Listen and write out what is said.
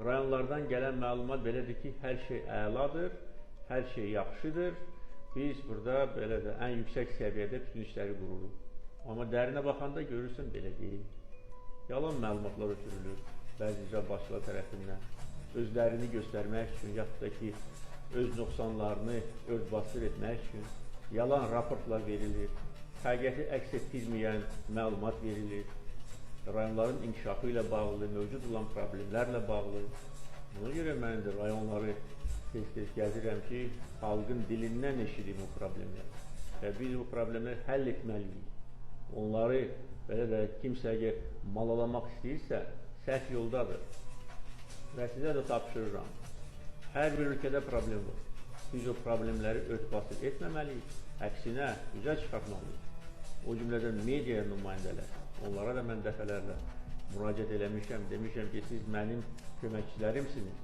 Rayonlardan gələn məlumat belədir ki, hər şey əladır, hər şey yaxşıdır. Biz burada belə də ən yüksək səviyyədə bütün işləri qururuq. Amma dərinə baxanda görürsən belə deyil. Yalan məlumatlar ötürülür bəzi icra başçılar tərəfindən. Özlərini göstərmək üçün, yaxud da ki, öz nöqsanlarını ört-basdır etmək üçün yalan raportlar verilir. Həqiqəti əks etdirməyən məlumat verilir. Rayonların inkişafı ilə bağlı, mövcud olan problemlərlə bağlı. Buna görə mən də rayonları tez-tez gəzirəm ki, xalqın dilindən eşidim o problemlər. Və biz bu problemləri həll etməliyik. Onları belə də kimsə əgər malalamaq istəyirsə, səhv yoldadır. Və sizə də tapşırıram. Hər bir ölkədə problem var. Biz o problemləri ört-basdır etməməliyik. Əksinə, üzə çıxartmalıyıq. O cümlədən media nümayəndələr. Onlara da mən dəfələrlə müraciət eləmişəm, demişəm ki, siz mənim köməkçilərimsiniz.